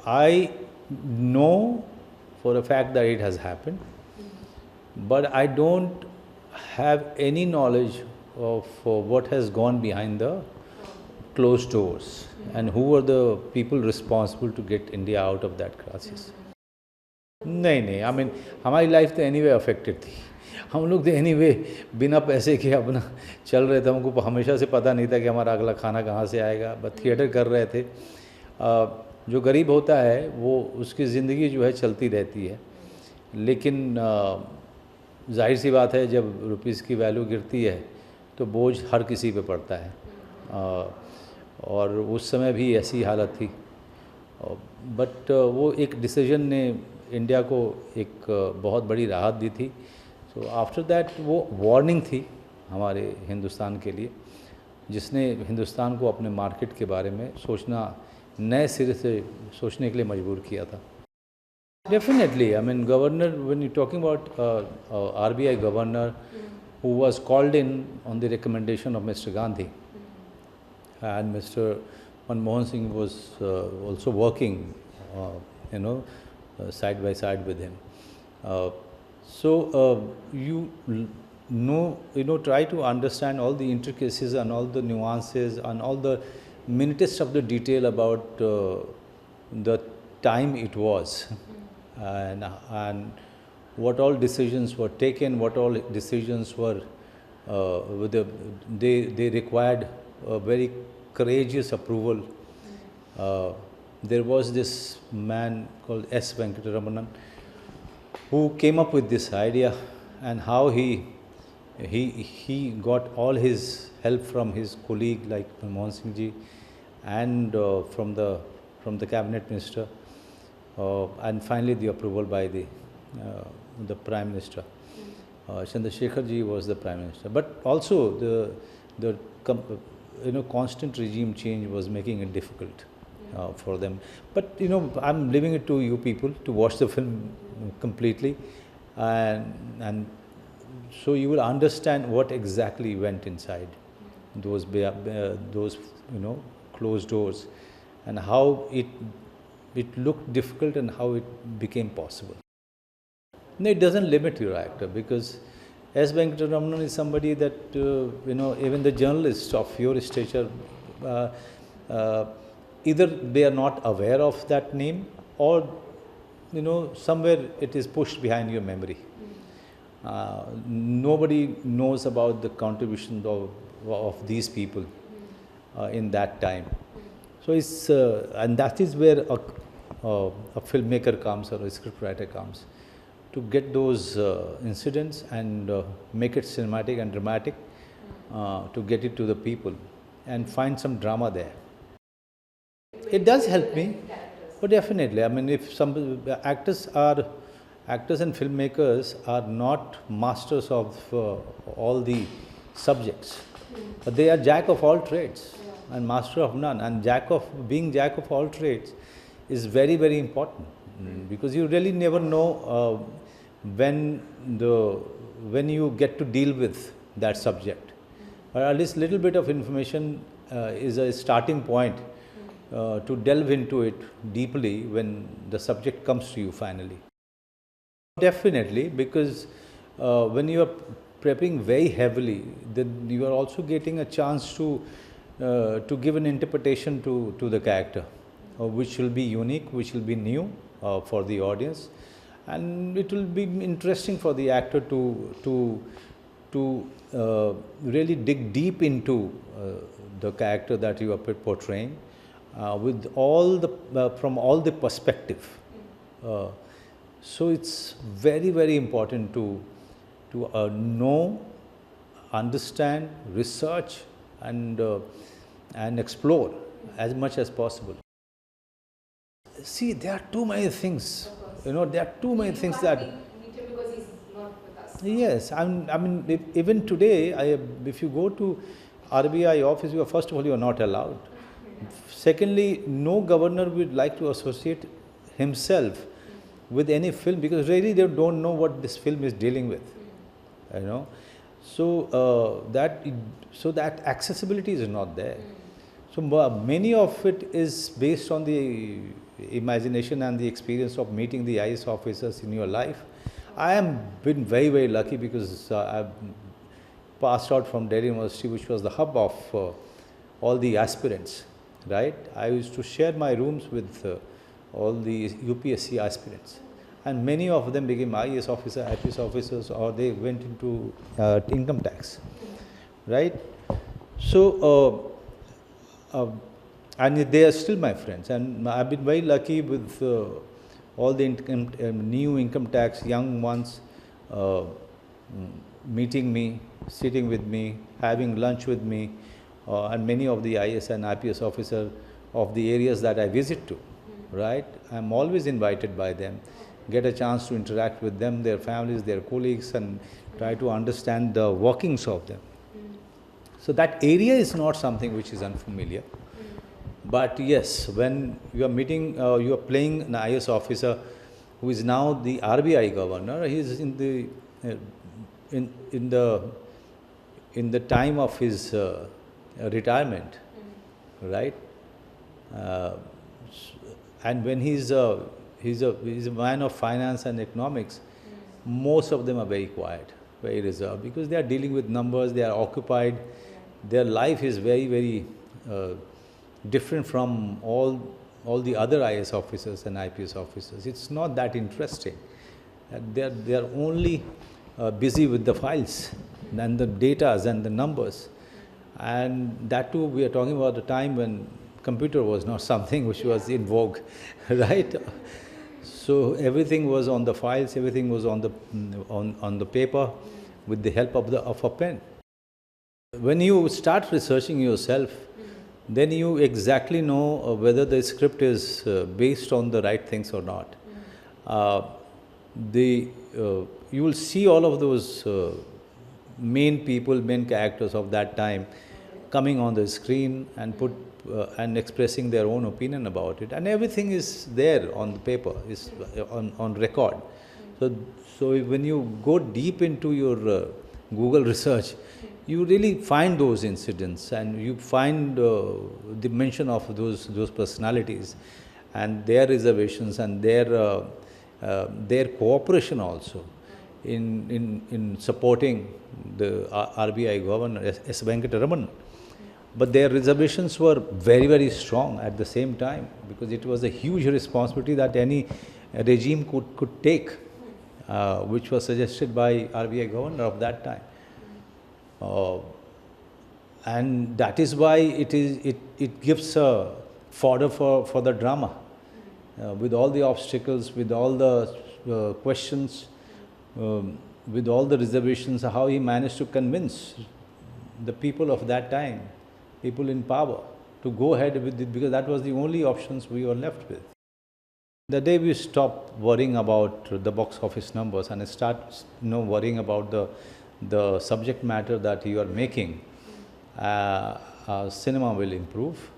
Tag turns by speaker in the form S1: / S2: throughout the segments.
S1: I know for a fact that it has happened, but I don't have any knowledge of what has gone behind the closed doors and who were the people responsible to get India out of that crisis. नहीं, I mean हमारी life तो anyway affected थी. हम लोग तो anyway बिना पैसे के अपना चल रहे थे. हमको हमेशा से पता नहीं था कि हमारा अगला खाना कहाँ से आएगा. बस थिएटर कर रहे थे. जो गरीब होता है वो उसकी ज़िंदगी जो है चलती रहती है, लेकिन जाहिर सी बात है जब रुपीस की वैल्यू गिरती है तो बोझ हर किसी पे पड़ता है. और उस समय भी ऐसी हालत थी. बट वो एक डिसीजन ने इंडिया को एक बहुत बड़ी राहत दी थी. सो आफ्टर दैट वो वार्निंग थी हमारे हिंदुस्तान के लिए, जिसने हिंदुस्तान को अपने मार्केट के बारे में सोचना, नए सिरे से सोचने के लिए मजबूर किया था. Definitely, I mean governor, when you're talking about RBI governor who was called in on the recommendation of Mr. Gandhi, and Mr. Manmohan Singh was also working, side by side with him. So try to understand all the intricacies and all the nuances and all the minutest of the detail about the time it was, and what all decisions were taken, what all decisions were they required a very courageous approval. There was this man called Venkitaramanan who came up with this idea, and how he got all his help from his colleague like Manmohan Singh ji, and from the cabinet minister, and finally the approval by the Prime Minister. Chandra Shekhar ji was the Prime Minister, but also the constant regime change was making it difficult for them. But I'm leaving it to you people to watch the film completely, and so you will understand what exactly went inside those closed doors, and how it looked difficult and how it became possible. No, it doesn't limit your actor, because S. Venkitaramanan is somebody that even the journalists of your stature, either they are not aware of that name, or somewhere it is pushed behind your memory. Nobody knows about the contribution of these people in that time. So it's and that is where a filmmaker comes, or a scriptwriter comes, to get those incidents and make it cinematic and dramatic, to get it to the people and find some drama there. It does help me, but definitely. I mean, if some actors and filmmakers are not masters of all the subjects, but they are jack of all trades and master of none. And being jack of all trades is very, very important, because you really never know when you get to deal with that subject. But at least little bit of information is a starting point to delve into it deeply when the subject comes to you finally. Definitely, because when you are prepping very heavily, then you are also getting a chance to give an interpretation to the character, which will be unique, which will be new for the audience, and it will be interesting for the actor to really dig deep into the character that you are portraying, with all from all the perspective. So it's very, very important to know, understand, research, and explore as much as possible. See, there are too many things. There are too many things that.
S2: Because he's not with us.
S1: Yes, I mean, even today, if you go to RBI office, first of all, you are not allowed. Secondly, no governor would like to associate himself with any film, because really they don't know what this film is dealing with. So that accessibility is not there. So many of it is based on the imagination and the experience of meeting the IAS officers in your life. I am been very, very lucky because I've passed out from Delhi University, which was the hub of all the aspirants, right? I used to share my rooms with all the UPSC aspirants, and many of them became IAS officer, IPS officers, or they went into income tax, right? So, and they are still my friends, and I've been very lucky with all the new income tax young ones meeting me, sitting with me, having lunch with me, and many of the IAS and IPS officers of the areas that I visit to, right? I'm always invited by them, get a chance to interact with them, their families, their colleagues, and try to understand the workings of them. So that area is not something which is unfamiliar. But yes, when you are meeting, you are playing an IAS officer who is now the RBI governor. He is in the time of his retirement, right? And when he's a man of finance and economics, most of them are very quiet, very reserved, because they are dealing with numbers. They are occupied. Their life is very, very different from all the other IAS officers and IPS officers. It's not that interesting. They are only busy with the files and the data and the numbers. And that too, we are talking about a time when computer was not something which was in vogue, right? So everything was on the files, everything was on the paper with the help of a pen. When you start researching yourself, then you exactly know whether the script is based on the right things or not. You will see all of those main people, main characters of that time coming on the screen and and expressing their own opinion about it, and everything is there on the paper, is on record. So when you go deep into your Google research, you really find those incidents, and you find the mention of those personalities and their reservations and their cooperation also in supporting the RBI governor, S. Venkitaramanan. But their reservations were very, very strong at the same time, because it was a huge responsibility that any regime could take, which was suggested by RBI governor of that time. And that is why it gives a fodder for the drama, with all the obstacles, with all the questions, with all the reservations, how he managed to convince the people of that time, people in power, to go ahead with it, because that was the only options we were left with. The day we stop worrying about the box office numbers and start worrying about the subject matter that you are making, cinema will improve.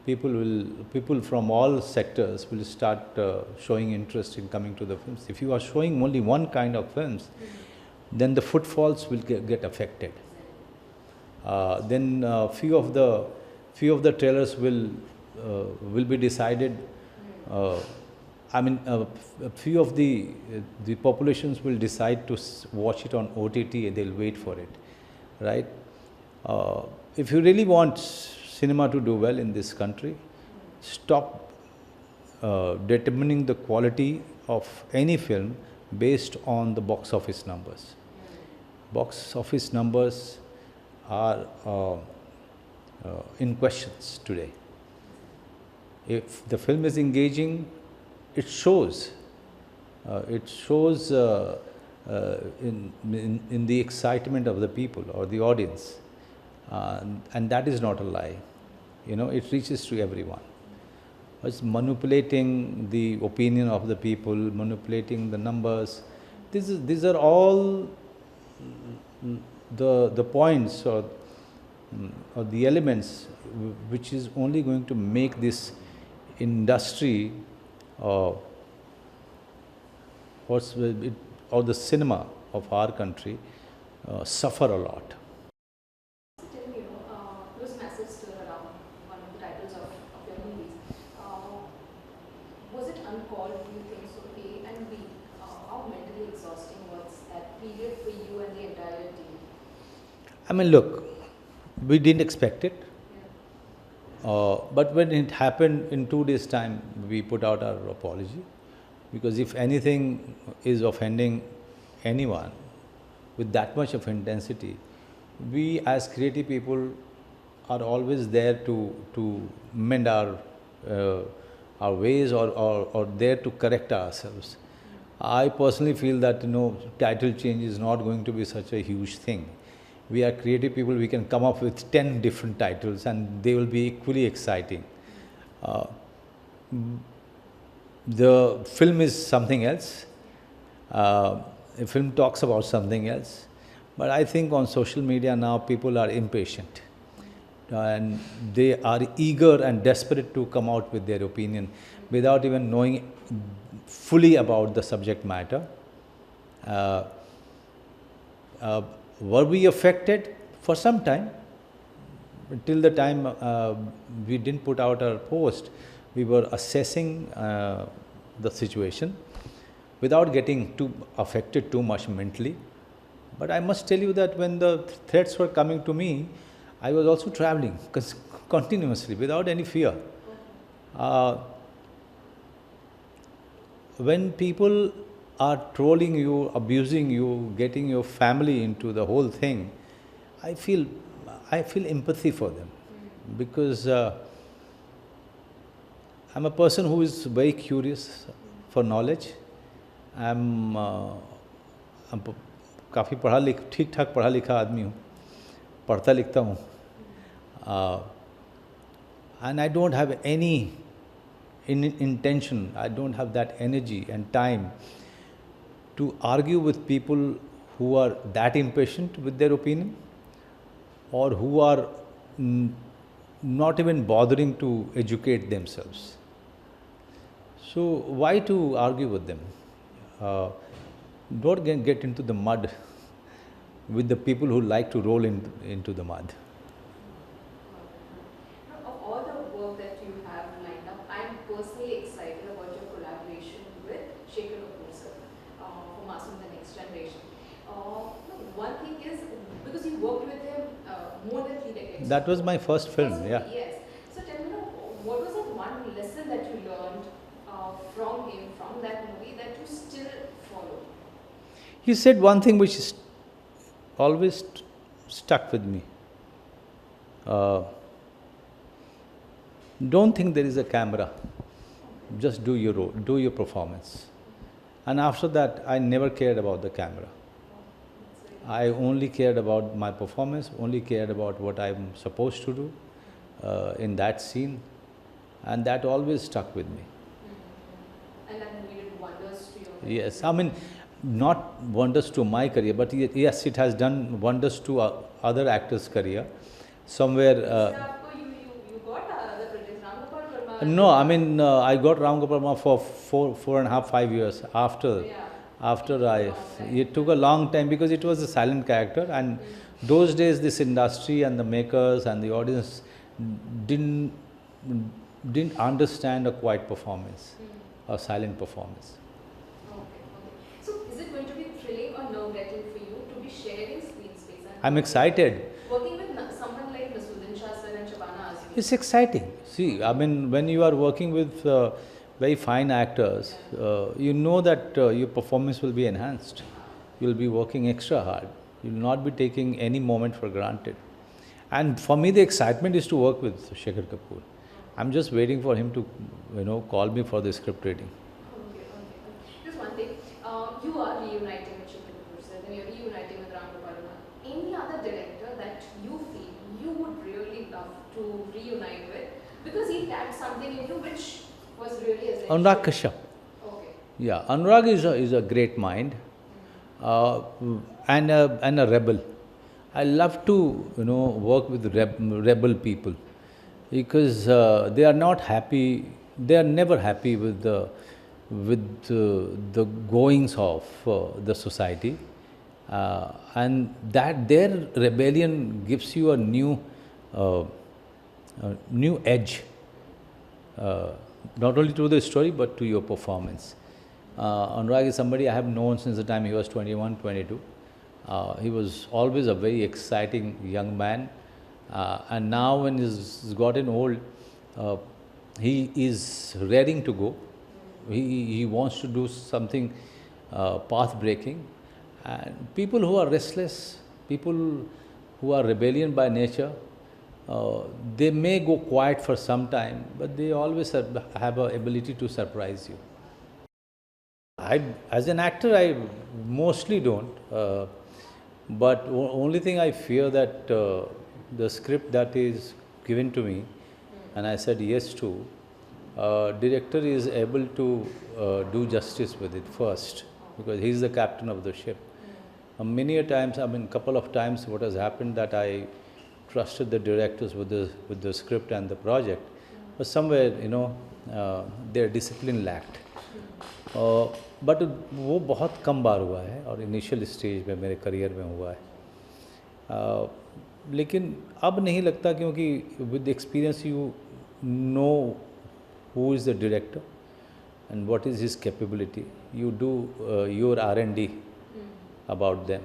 S1: People from all sectors will start showing interest in coming to the films. If you are showing only one kind of films, then the footfalls will get affected. Then few of the trailers will be decided. Few of the populations will decide to watch it on OTT, and they'll wait for it, right? If you really want cinema to do well in this country, stop determining the quality of any film based on the box office numbers. Box office numbers are in questions today. If the film is engaging, it shows. In the excitement of the people or the audience, and that is not a lie. It reaches to everyone. It's manipulating the opinion of the people, manipulating the numbers. These are all the points or the elements which is only going to make this industry or the cinema of our country suffer a lot.
S2: Tell me, there was a massive stir around one of the titles of your movies. uncalled, do you think so? A and B, how mentally exhausting was that period for you and the entire team?
S1: I mean, look, we didn't expect it. But when it happened in 2 days' time, we put out our apology, because if anything is offending anyone with that much of intensity, we as creative people are always there to mend our ways, or there to correct ourselves. I personally feel that title change is not going to be such a huge thing. We are creative people, we can come up with 10 different titles and they will be equally exciting. The film is something else. A film talks about something else. But I think on social media now people are impatient. And they are eager and desperate to come out with their opinion without even knowing fully about the subject matter. Were we affected? For some time. Till the time we didn't put out our post, we were assessing the situation without getting too affected too much mentally. But I must tell you that when the threats were coming to me, I was also traveling continuously without any fear. When people are trolling you, abusing you, getting your family into the whole thing, I feel empathy for them, because I'm a person who is very curious for knowledge. I'm काफ़ी ठीक ठाक पढ़ा लिखा आदमी हूँ, पढ़ता लिखता हूँ, and I don't have any intention, I don't have that energy and time to argue with people who are that impatient with their opinion, or who are not even bothering to educate themselves. So why to argue with them? Don't get into the mud with the people who like to roll into the mud.
S2: Of all the work that you have lined up, I'm personally excited about your collaboration with Shekhar sir for Masoom the Next Generation. One thing is, because you worked with him more than 3 decades.
S1: That was my first film, yeah.
S2: Yes. So tell me, what was that one lesson that you learned from him, from that movie, that you still follow?
S1: He said one thing which is always stuck with me. Don't think there is a camera. Just do your role, do your performance. And after that, I never cared about the camera. I only cared about my performance, only cared about what I'm supposed to do in that scene. And that always stuck with me.
S2: And that movie did wonders to your
S1: Yes, I mean, not wonders to my career, but yes, it has done wonders to other actors' career. Somewhere.
S2: You got the project Ram Gopal Verma?
S1: No, I mean, I got Ram Gopal Verma for 4.5 years after. It took a long time because it was a silent character, and those days this industry and the makers and the audience didn't understand a quiet performance, a silent performance.
S2: So is it going to be thrilling or nerve-wracking for you to be sharing screen space?
S1: I'm excited.
S2: Working with someone like Nasuddin Shah sir and Shabana Azmi.
S1: It's exciting. See, I mean, when you are working with very fine actors, you know that your performance will be enhanced. You'll be working extra hard. You'll not be taking any moment for granted. And for me, the excitement is to work with Shekhar Kapoor. I'm just waiting for him to, call me for the script reading.
S2: Okay. Just one thing. You are reuniting with Shekhar Kapoor sir, then you're reuniting with Ram Gopal Verma. Any other director that you feel you would really love to reunite with, because he tapped something in you which was really essential?
S1: Anurag Kashyap.
S2: Okay.
S1: Yeah, Anurag is a great mind, and a rebel. I love to work with rebel people, because they are not happy. They are never happy with the goings of the society, and that their rebellion gives you a new edge. not only to the story but to your performance. Anurag is somebody I have known since the time he was 21, 22. He was always a very exciting young man, and now when he's gotten old, he is raring to go. He wants to do something path breaking, and people who are restless, people who are rebellion by nature, they may go quiet for some time, but they always have an ability to surprise you. As an actor, I mostly don't. But only thing I fear that the script that is given to me, and I said yes to, director is able to do justice with it first, because he is the captain of the ship. Many a times, couple of times, what has happened that I trusted the directors with the script and the project, but somewhere their discipline lacked. But वो बहुत कम बार हुआ है और initial stage में मेरे career में हुआ है, लेकिन अब नहीं लगता, क्योंकि with experience you know who is the director and what is his capability. You do your R&D about them.